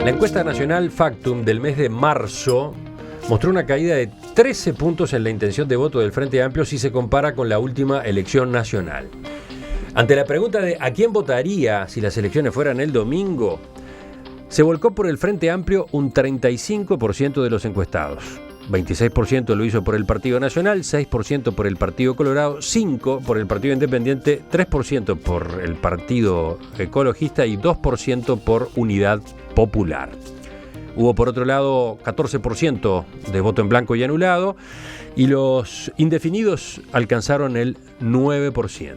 La encuesta nacional Factum del mes de marzo mostró una caída de 13 puntos en la intención de voto del Frente Amplio si se compara con la última elección nacional. Ante la pregunta de ¿a quién votaría si las elecciones fueran el domingo?, se volcó por el Frente Amplio un 35% de los encuestados. 26% lo hizo por el Partido Nacional, 6% por el Partido Colorado, 5% por el Partido Independiente, 3% por el Partido Ecologista y 2% por Unidad Popular. Hubo, por otro lado, 14% de voto en blanco y anulado, y los indefinidos alcanzaron el 9%.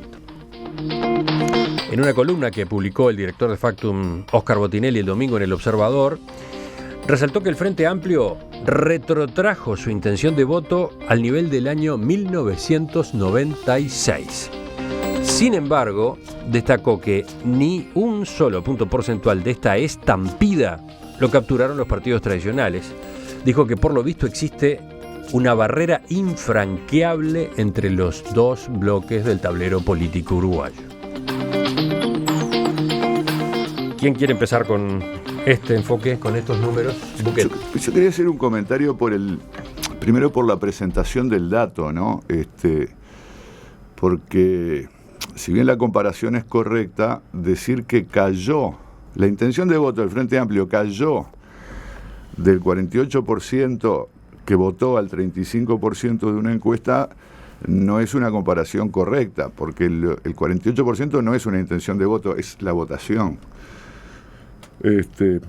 En una columna que publicó el director de Factum, Óscar Botinelli, el domingo en El Observador, resaltó que el Frente Amplio retrotrajo su intención de voto al nivel del año 1996. Sin embargo, destacó que ni un solo punto porcentual de esta estampida lo capturaron los partidos tradicionales. Dijo que por lo visto existe una barrera infranqueable entre los dos bloques del tablero político uruguayo. ¿Quién quiere empezar con este enfoque, con estos números? Yo quería hacer un comentario primero por la presentación del dato, ¿no? Porque si bien la comparación es correcta, decir que cayó, la intención de voto del Frente Amplio cayó del 48% que votó al 35% de una encuesta, no es una comparación correcta, porque el 48% no es una intención de voto, es la votación. De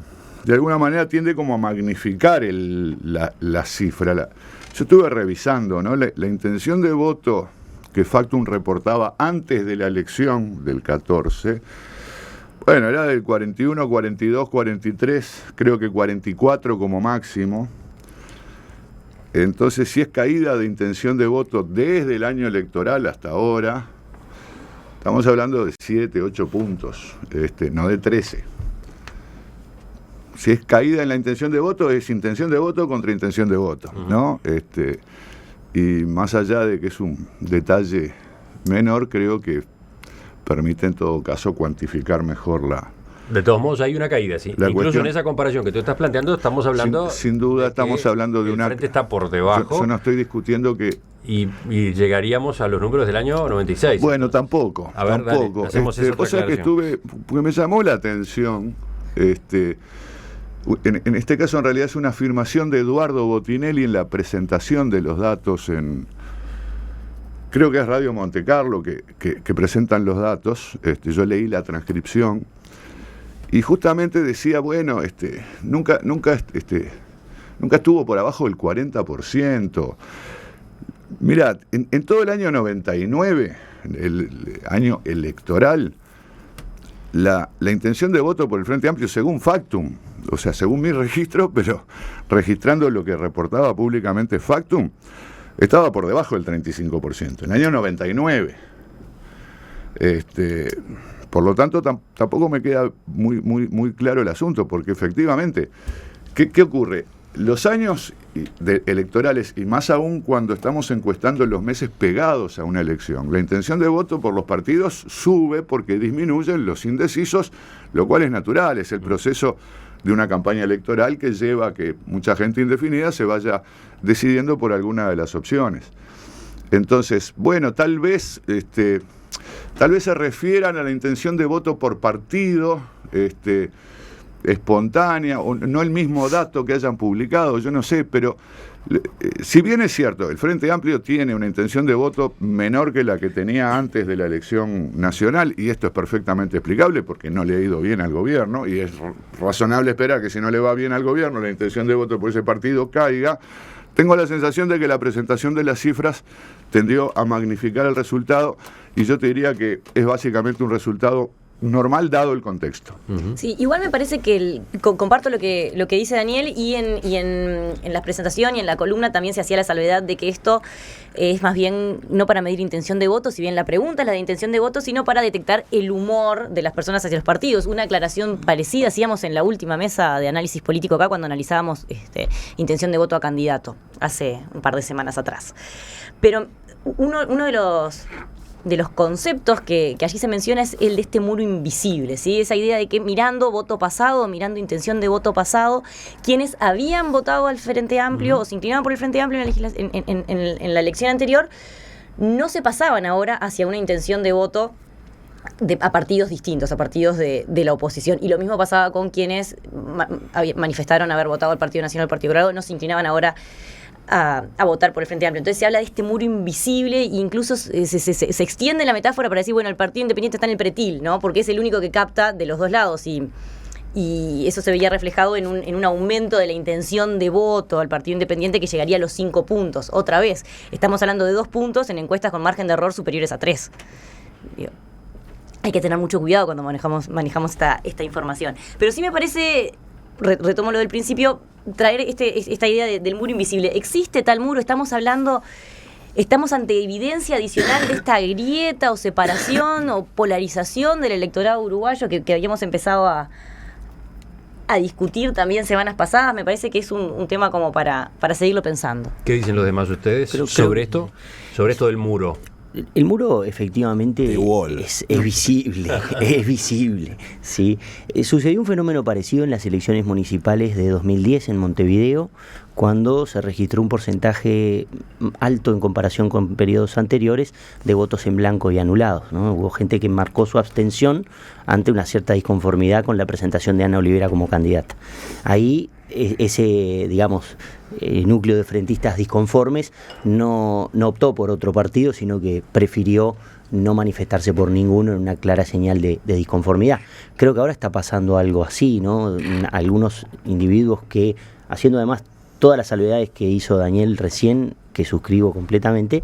alguna manera tiende como a magnificar la cifra. Yo estuve revisando, ¿no? La intención de voto que Factum reportaba antes de la elección del 14, bueno, era del 41, 42, 43, creo que 44 como máximo. Entonces, si es caída de intención de voto desde el año electoral hasta ahora, estamos hablando de 7, 8 puntos, no de 13. Si es caída en la intención de voto, es intención de voto contra intención de voto, ¿no? Y más allá de que es un detalle menor, creo que permite en todo caso cuantificar mejor la... De todos modos hay una caída, sí. Incluso cuestión, en esa comparación que tú estás planteando, estamos hablando... Sin duda estamos hablando de el Frente está por debajo. Yo no estoy discutiendo que... Y llegaríamos a los números del año 96. Bueno, tampoco. A ver, tampoco. Dale, hacemos esa cosa que porque me llamó la atención, en este caso en realidad es una afirmación de Eduardo Botinelli en la presentación de los datos creo que es Radio Monte Carlo que presentan los datos. Yo leí la transcripción y justamente decía, bueno, nunca estuvo por abajo del 40%. Mirá, en todo el año 99, el año electoral, la intención de voto por el Frente Amplio, según Factum, o sea, según mi registro, pero registrando lo que reportaba públicamente Factum, estaba por debajo del 35%, en el año 99. Por lo tanto, tampoco me queda muy claro el asunto, porque efectivamente, ¿qué ocurre? Los años electorales, y más aún cuando estamos encuestando en los meses pegados a una elección, la intención de voto por los partidos sube porque disminuyen los indecisos, lo cual es natural, es el proceso de una campaña electoral que lleva a que mucha gente indefinida se vaya decidiendo por alguna de las opciones. Entonces, bueno, tal vez se refieran a la intención de voto por partido, espontánea, o no el mismo dato que hayan publicado, yo no sé, pero si bien es cierto, el Frente Amplio tiene una intención de voto menor que la que tenía antes de la elección nacional, y esto es perfectamente explicable porque no le ha ido bien al gobierno, y es razonable esperar que si no le va bien al gobierno, la intención de voto por ese partido caiga. Tengo la sensación de que la presentación de las cifras tendió a magnificar el resultado, y yo te diría que es básicamente un resultado normal dado el contexto. Sí, igual me parece que comparto lo que dice Daniel, y en la presentación y en la columna también se hacía la salvedad de que esto es más bien no para medir intención de voto, si bien la pregunta es la de intención de voto, sino para detectar el humor de las personas hacia los partidos. Una aclaración parecida hacíamos en la última mesa de análisis político acá cuando analizábamos intención de voto a candidato hace un par de semanas atrás. Pero uno de los los conceptos que allí se menciona es el de este muro invisible, ¿sí? Esa idea de que mirando voto pasado, mirando intención de voto pasado, quienes habían votado al Frente Amplio o se inclinaban por el Frente Amplio en la elección anterior, no se pasaban ahora hacia una intención de voto a partidos distintos, a partidos de la oposición. Y lo mismo pasaba con quienes manifestaron haber votado al Partido Nacional, al Partido Colorado, no se inclinaban ahora a votar por el Frente Amplio. Entonces se habla de este muro invisible e incluso se extiende la metáfora para decir, bueno, el Partido Independiente está en el pretil, ¿no? Porque es el único que capta de los dos lados y eso se veía reflejado en un aumento de la intención de voto al Partido Independiente que llegaría a los 5 puntos. Otra vez, estamos hablando de 2 puntos en encuestas con margen de error superiores a 3. Hay que tener mucho cuidado cuando manejamos esta información. Pero sí me parece, retomo lo del principio, traer esta idea del muro invisible. ¿Existe tal muro? Estamos ante evidencia adicional de esta grieta o separación o polarización del electorado uruguayo que habíamos empezado a discutir también semanas pasadas. Me parece que es un tema como para seguirlo pensando. ¿Qué dicen los demás ustedes sobre esto del muro? El muro efectivamente es visible, es visible, ¿sí? Sucedió un fenómeno parecido en las elecciones municipales de 2010 en Montevideo, cuando se registró un porcentaje alto en comparación con periodos anteriores de votos en blanco y anulados, ¿no? Hubo gente que marcó su abstención ante una cierta disconformidad con la presentación de Ana Olivera como candidata. Ahí ese, digamos, núcleo de frentistas disconformes no optó por otro partido, sino que prefirió no manifestarse por ninguno en una clara señal de disconformidad. Creo que ahora está pasando algo así, ¿no? Algunos individuos que, haciendo además todas las salvedades que hizo Daniel recién, que suscribo completamente,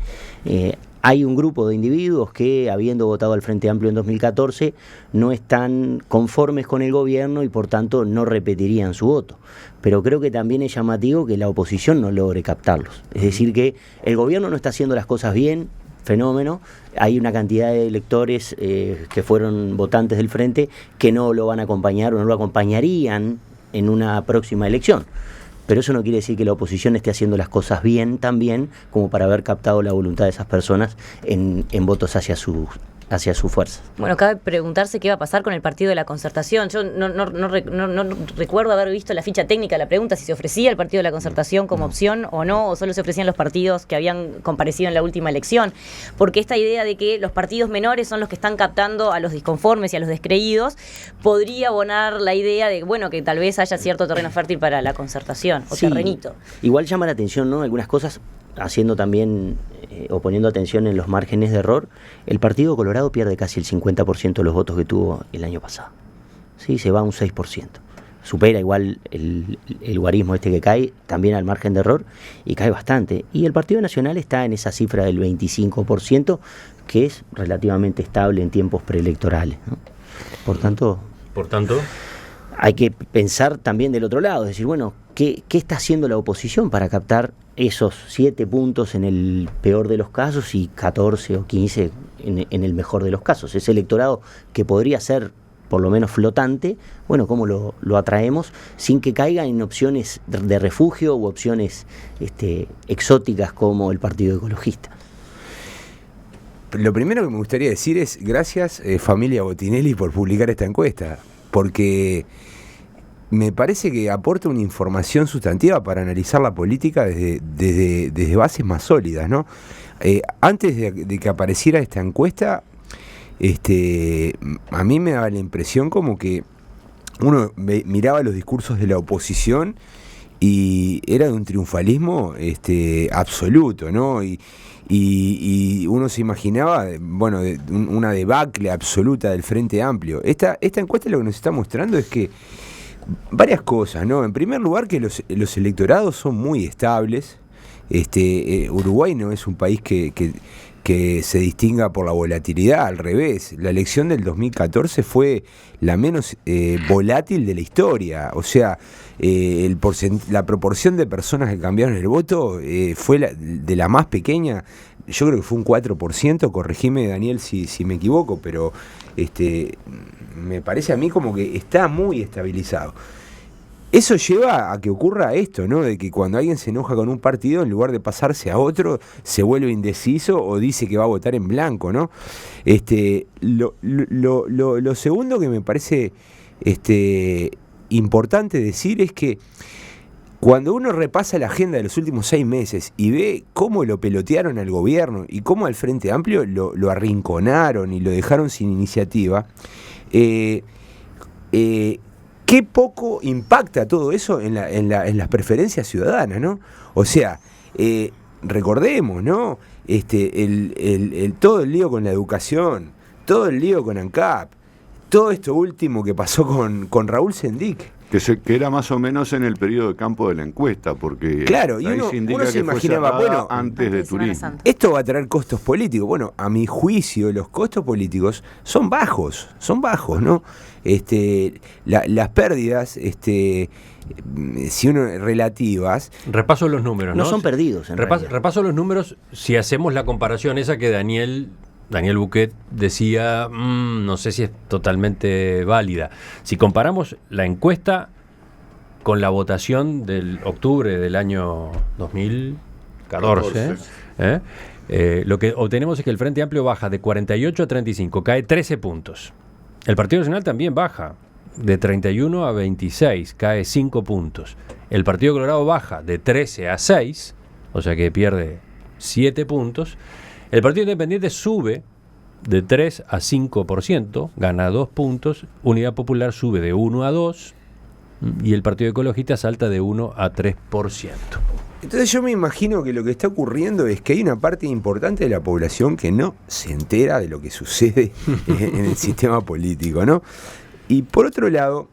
hay un grupo de individuos que, habiendo votado al Frente Amplio en 2014, no están conformes con el gobierno y por tanto no repetirían su voto. Pero creo que también es llamativo que la oposición no logre captarlos. Es decir, que el gobierno no está haciendo las cosas bien, fenómeno. Hay una cantidad de electores que fueron votantes del Frente que no lo van a acompañar o no lo acompañarían en una próxima elección. Pero eso no quiere decir que la oposición esté haciendo las cosas bien también, como para haber captado la voluntad de esas personas en votos hacia sus fuerzas. Bueno, cabe preguntarse qué va a pasar con el Partido de la Concertación. Yo no recuerdo haber visto la ficha técnica de la pregunta, si se ofrecía el Partido de la Concertación como opción o no, o solo se ofrecían los partidos que habían comparecido en la última elección. Porque esta idea de que los partidos menores son los que están captando a los disconformes y a los descreídos, podría abonar la idea de, bueno, que tal vez haya cierto terreno fértil para la Concertación, o sí, terrenito. Igual llama la atención, ¿no? Algunas cosas, haciendo también o poniendo atención en los márgenes de error. El Partido Colorado pierde casi el 50% de los votos que tuvo el año pasado. Sí, se va a un 6%. Supera igual el guarismo que cae, también al margen de error, y cae bastante. Y el Partido Nacional está en esa cifra del 25%, que es relativamente estable en tiempos preelectorales, ¿no? Por tanto, hay que pensar también del otro lado, es decir, bueno, ¿qué está haciendo la oposición para captar esos 7 puntos en el peor de los casos y 14 o 15 en el mejor de los casos? Ese electorado que podría ser por lo menos flotante, bueno, ¿cómo lo atraemos sin que caiga en opciones de refugio u opciones exóticas como el Partido Ecologista? Lo primero que me gustaría decir es gracias, familia Botinelli, por publicar esta encuesta, porque me parece que aporta una información sustantiva para analizar la política desde bases más sólidas, ¿no? Antes de que apareciera esta encuesta, a mí me daba la impresión como que uno miraba los discursos de la oposición y era de un triunfalismo absoluto, ¿no? Y uno se imaginaba, bueno, una debacle absoluta del Frente Amplio. Esta encuesta lo que nos está mostrando es que varias cosas, ¿no? En primer lugar, que los electorados son muy estables. Uruguay no es un país que se distinga por la volatilidad, al revés. La elección del 2014 fue la menos volátil de la historia. O sea, la proporción de personas que cambiaron el voto fue de la más pequeña. Yo creo que fue un 4%, corregime, Daniel, si me equivoco, pero me parece a mí como que está muy estabilizado. eso lleva a que ocurra esto, ¿no? De que cuando alguien se enoja con un partido, en lugar de pasarse a otro, se vuelve indeciso o dice que va a votar en blanco, ¿no? Lo segundo que me parece importante decir es que cuando uno repasa la agenda de los últimos 6 meses y ve cómo lo pelotearon al gobierno y cómo al Frente Amplio lo arrinconaron y lo dejaron sin iniciativa, qué poco impacta todo eso en las preferencias ciudadanas, ¿no? O sea, recordemos, ¿no? Todo el lío con la educación, todo el lío con ANCAP, todo esto último que pasó con Raúl Sendic. Que era más o menos en el periodo de campo de la encuesta, porque claro, y ahí uno se indica se que fue imaginaba, bueno, antes de Turismo. Esto va a traer costos políticos. Bueno, a mi juicio, los costos políticos son bajos, ¿no? Las pérdidas, si uno relativas. Repaso los números, ¿no? No son perdidos, en realidad. Repaso los números si hacemos la comparación esa que Daniel Buquet decía, no sé si es totalmente válida. Si comparamos la encuesta con la votación del octubre del año 2014, lo que obtenemos es que el Frente Amplio baja de 48 a 35, cae 13 puntos. El Partido Nacional también baja de 31 a 26, cae 5 puntos. El Partido Colorado baja de 13 a 6, o sea que pierde 7 puntos. El Partido Independiente sube de 3 a 5%, gana 2 puntos. Unidad Popular sube de 1 a 2 y el Partido Ecologista salta de 1 a 3%. Entonces yo me imagino que lo que está ocurriendo es que hay una parte importante de la población que no se entera de lo que sucede en el sistema político, ¿no? Y por otro lado,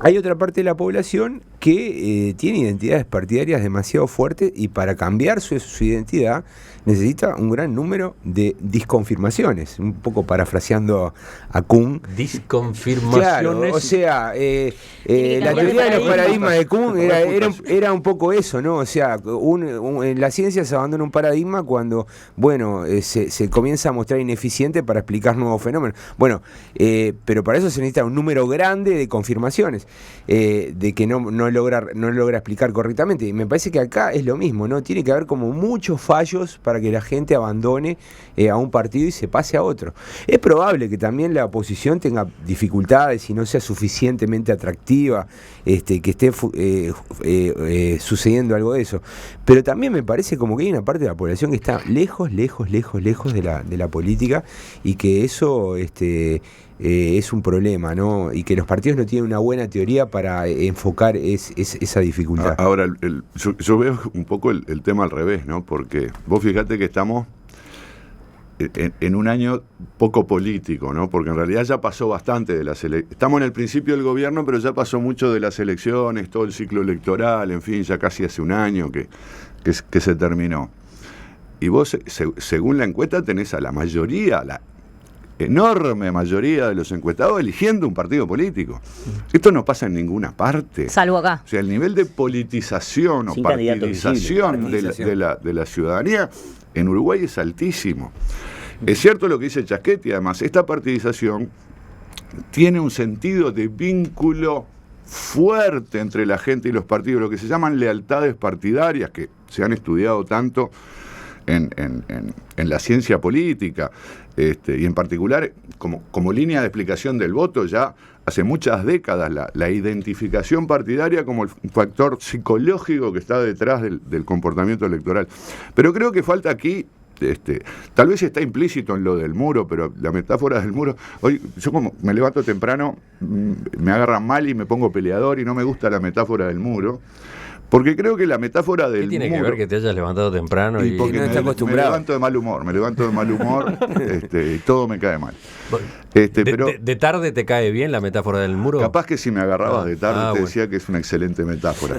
hay otra parte de la población que tiene identidades partidarias demasiado fuertes y para cambiar su identidad necesita un gran número de disconfirmaciones, un poco parafraseando a Kuhn. Disconfirmaciones. Claro, o sea, la teoría de los paradigmas de Kuhn era un poco eso, ¿no? O sea, en la ciencia se abandona un paradigma cuando, bueno, se comienza a mostrar ineficiente para explicar nuevos fenómenos. Bueno, pero para eso se necesita un número grande de confirmaciones, de que no logra explicar correctamente. Y me parece que acá es lo mismo, ¿no? Tiene que haber como muchos fallos para que la gente abandone a un partido y se pase a otro. Es probable que también la oposición tenga dificultades y no sea suficientemente atractiva, que esté sucediendo algo de eso. Pero también me parece como que hay una parte de la población que está lejos de la política y que eso es un problema, ¿no? Y que los partidos no tienen una buena teoría para enfocar esa dificultad. Ahora, yo veo un poco el tema al revés, ¿no? Porque vos fijate que estamos en un año poco político, ¿no? Porque en realidad ya pasó bastante de las elecciones. Estamos en el principio del gobierno, pero ya pasó mucho de las elecciones, todo el ciclo electoral, en fin, ya casi hace un año que se terminó. Y vos, según la encuesta, tenés a la mayoría, la enorme mayoría de los encuestados eligiendo un partido político. Esto no pasa en ninguna parte. Salvo acá. O sea, el nivel de politización o partidización de la ciudadanía en Uruguay es altísimo. Es cierto lo que dice Chasquetti, además, esta partidización tiene un sentido de vínculo fuerte entre la gente y los partidos, lo que se llaman lealtades partidarias, que se han estudiado tanto en la ciencia política, y en particular como línea de explicación del voto ya hace muchas décadas, la identificación partidaria como el factor psicológico que está detrás del comportamiento electoral. Pero creo que falta aquí, tal vez está implícito en lo del muro, pero la metáfora del muro, hoy yo como me levanto temprano, me agarran mal y me pongo peleador y no me gusta la metáfora del muro. Porque creo que la metáfora del muro... ¿Qué tiene que ver que te hayas levantado temprano? Y porque no está acostumbrado. Me levanto de mal humor y todo me cae mal. Pero ¿De tarde te cae bien la metáfora del muro? Capaz que si me agarrabas de tarde te decía que es una excelente metáfora.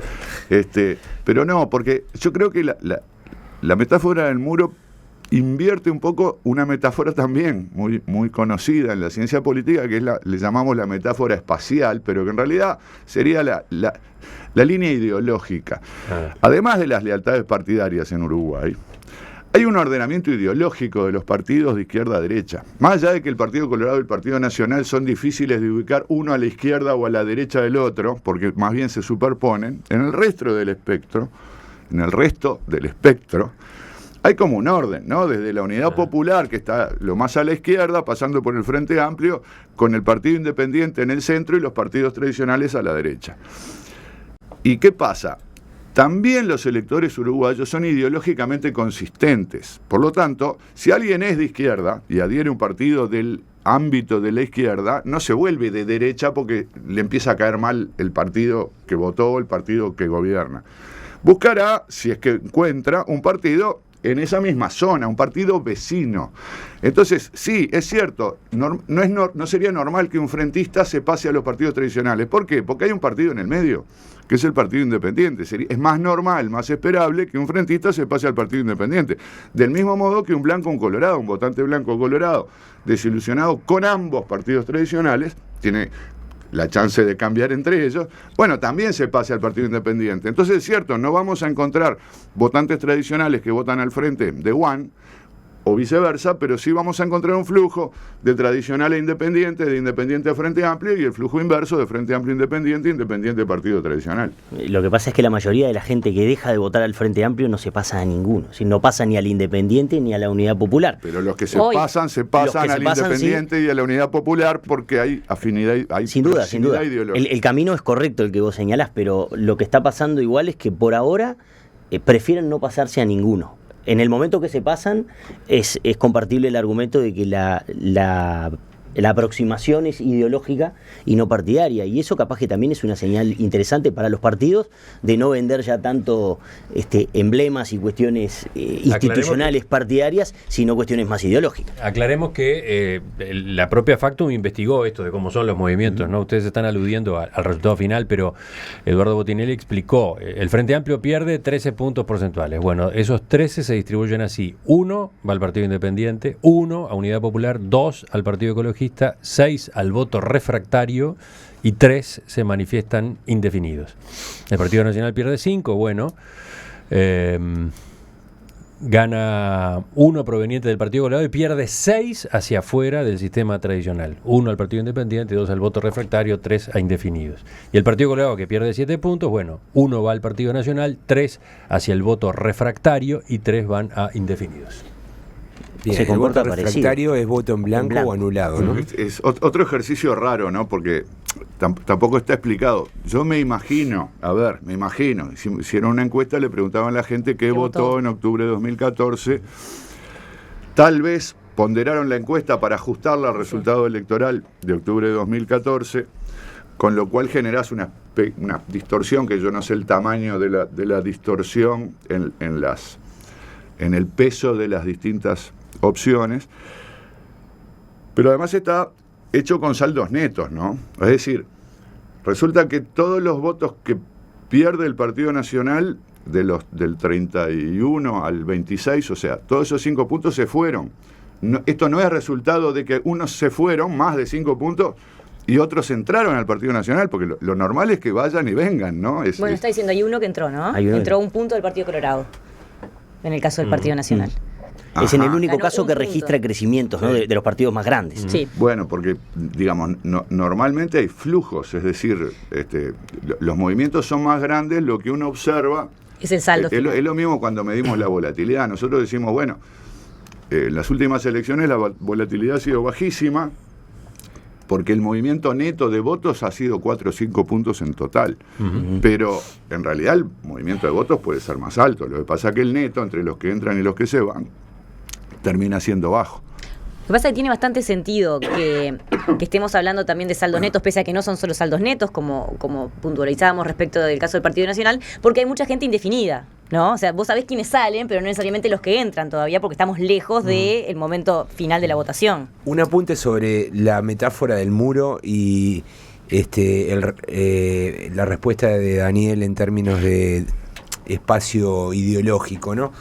Pero no, porque yo creo que la metáfora del muro invierte un poco una metáfora también muy, muy conocida en la ciencia política, que es le llamamos la metáfora espacial, pero que en realidad sería la línea ideológica. Además de las lealtades partidarias en Uruguay, Hay un ordenamiento ideológico de los partidos de izquierda a derecha. Más allá de que el Partido Colorado y el Partido Nacional son difíciles de ubicar uno a la izquierda o a la derecha del otro, porque más bien se superponen, en el resto del espectro, hay como un orden, ¿no? Desde la Unidad Popular, que está lo más a la izquierda, pasando por el Frente Amplio, con el Partido Independiente en el centro y los partidos tradicionales a la derecha. ¿Y qué pasa? También los electores uruguayos son ideológicamente consistentes. Por lo tanto, si alguien es de izquierda y adhiere a un partido del ámbito de la izquierda, no se vuelve de derecha porque le empieza a caer mal el partido que votó, el partido que gobierna. Buscará, si es que encuentra, un partido en esa misma zona, un partido vecino. Entonces, sí, es cierto, no sería normal que un frentista se pase a los partidos tradicionales. ¿Por qué? Porque hay un partido en el medio, que es el Partido Independiente. Es más normal, más esperable que un frentista se pase al Partido Independiente. Del mismo modo que un blanco, un colorado, un votante blanco colorado, desilusionado con ambos partidos tradicionales, tiene la chance de cambiar entre ellos, bueno, también se pase al Partido Independiente. Entonces es cierto, no vamos a encontrar votantes tradicionales que votan al frente de One, o viceversa, pero sí vamos a encontrar un flujo de tradicional a independiente, de independiente a Frente Amplio, y el flujo inverso de Frente Amplio independiente, independiente partido tradicional. Lo que pasa es que la mayoría de la gente que deja de votar al Frente Amplio no se pasa a ninguno, no pasa ni al Independiente ni a la Unidad Popular. Pero los que se pasan al Independiente y a la Unidad Popular porque hay afinidad, hay sin duda. ideológica. El camino es correcto el que vos señalás, pero lo que está pasando igual es que por ahora prefieren no pasarse a ninguno. En el momento que se pasan, es compartible el argumento de que la aproximación es ideológica y no partidaria, y eso capaz que también es una señal interesante para los partidos de no vender ya tanto emblemas y cuestiones institucionales partidarias, sino cuestiones más ideológicas. Aclaremos que la propia Factum investigó esto de cómo son los movimientos, ¿no? Ustedes están aludiendo al resultado final, pero Eduardo Botinelli explicó, el Frente Amplio pierde 13 puntos porcentuales. Bueno, esos 13 se distribuyen así: 1 va al Partido Independiente, 1 a Unidad Popular, 2 al Partido Ecologista, 6 al voto refractario y 3 se manifiestan indefinidos. El Partido Nacional pierde 5, bueno, gana 1 proveniente del Partido Colorado y pierde 6 hacia afuera del sistema tradicional. 1 al Partido Independiente, 2 al voto refractario, 3 a indefinidos. Y el Partido Colorado, que pierde 7 puntos, bueno, 1 va al Partido Nacional, 3 hacia el voto refractario y 3 van a indefinidos. Bien, el voto refractario es voto en blanco o anulado, ¿no? Es otro ejercicio raro, ¿no? Porque tampoco está explicado. Yo me imagino, hicieron una encuesta, le preguntaban a la gente qué votó en octubre de 2014. Tal vez ponderaron la encuesta para ajustarla al resultado electoral de octubre de 2014, con lo cual generás una distorsión, que yo no sé el tamaño de la distorsión en el peso de las distintas opciones, pero además está hecho con saldos netos, ¿no? Es decir, resulta que todos los votos que pierde el Partido Nacional del 31 al 26, o sea, todos esos 5 puntos se fueron. Esto no es resultado de que unos se fueron, más de 5 puntos, y otros entraron al Partido Nacional, porque lo normal es que vayan y vengan, ¿no? Está diciendo, hay uno que entró, ¿no? Entró un punto del Partido Colorado, en el caso del Partido Nacional. Es en el único caso que registra crecimientos, ¿no? de los partidos más grandes. Sí. Bueno, porque, digamos, normalmente hay flujos, es decir, los movimientos son más grandes, lo que uno observa es el saldo. Es lo mismo cuando medimos la volatilidad. Nosotros decimos, bueno, en las últimas elecciones la volatilidad ha sido bajísima, porque el movimiento neto de votos ha sido 4 o 5 puntos en total. Pero en realidad el movimiento de votos puede ser más alto. Lo que pasa es que el neto, entre los que entran y los que se van, termina siendo bajo. Lo que pasa es que tiene bastante sentido que estemos hablando también de saldos netos, pese a que no son solo saldos netos, como puntualizábamos respecto del caso del Partido Nacional, porque hay mucha gente indefinida, ¿no? O sea, vos sabés quiénes salen, pero no necesariamente los que entran todavía, porque estamos lejos del momento final de la votación. Un apunte sobre la metáfora del muro y la respuesta de Daniel en términos de espacio ideológico, ¿no?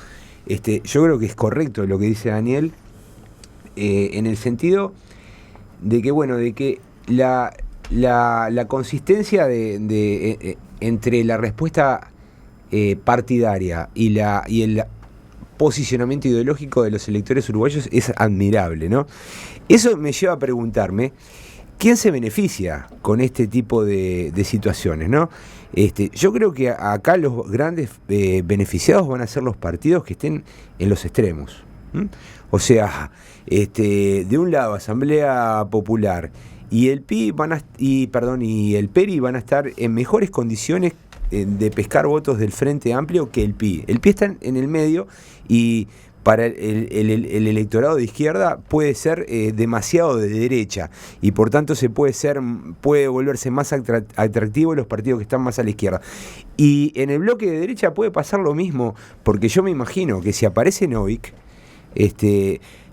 Yo creo que es correcto lo que dice Daniel, en el sentido de que, bueno, de que la consistencia entre la respuesta partidaria y el posicionamiento ideológico de los electores uruguayos es admirable, ¿no? Eso me lleva a preguntarme, ¿quién se beneficia con este tipo de situaciones, ¿no? Yo creo que acá los grandes beneficiados van a ser los partidos que estén en los extremos. O sea, de un lado Asamblea Popular y el PI y el PERI van a estar en mejores condiciones de pescar votos del Frente Amplio que el PI. El PI está en el medio y para el electorado de izquierda puede ser demasiado de derecha y por tanto puede volverse más atractivo los partidos que están más a la izquierda. Y en el bloque de derecha puede pasar lo mismo, porque yo me imagino que si aparece Novik,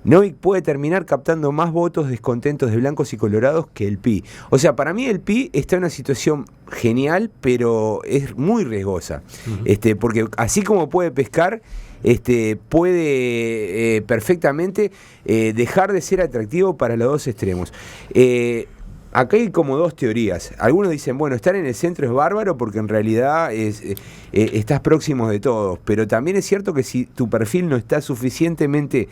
Novik puede terminar captando más votos descontentos de blancos y colorados que el PI. O sea, para mí el PI está en una situación genial, pero es muy riesgosa. Porque así como puede pescar, puede perfectamente dejar de ser atractivo para los dos extremos. Acá hay como dos teorías. Algunos dicen, bueno, estar en el centro es bárbaro porque en realidad estás próximo de todos, pero también es cierto que si tu perfil no está suficientemente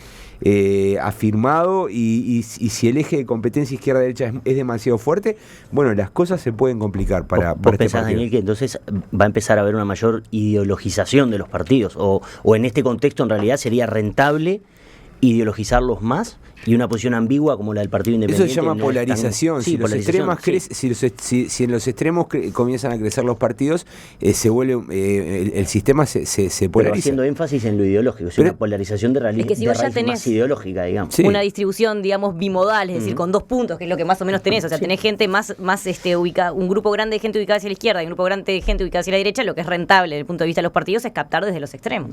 afirmado y si el eje de competencia izquierda-derecha es demasiado fuerte, bueno, las cosas se pueden complicar para ¿Vos este pensás, partido. Daniel, que entonces va a empezar a haber una mayor ideologización de los partidos? ¿O en este contexto en realidad sería rentable ideologizarlos más y una posición ambigua como la del Partido Eso Independiente? se llama no polarización. Sí, Si los polarización, extremos si en los extremos comienzan a crecer los partidos, se vuelve el sistema se pero polariza. haciendo énfasis en lo ideológico, es Pero- una polarización de Es que si de vos ya raíz tenés más ideológica, digamos. Sí. una distribución, digamos, bimodal, es decir, con 2 puntos, que es lo que más o menos tenés. O sea, tenés gente más ubicada, un grupo grande de gente ubicada hacia la izquierda y un grupo grande de gente ubicada hacia la derecha. Lo que es rentable desde el punto de vista de los partidos es captar desde los extremos.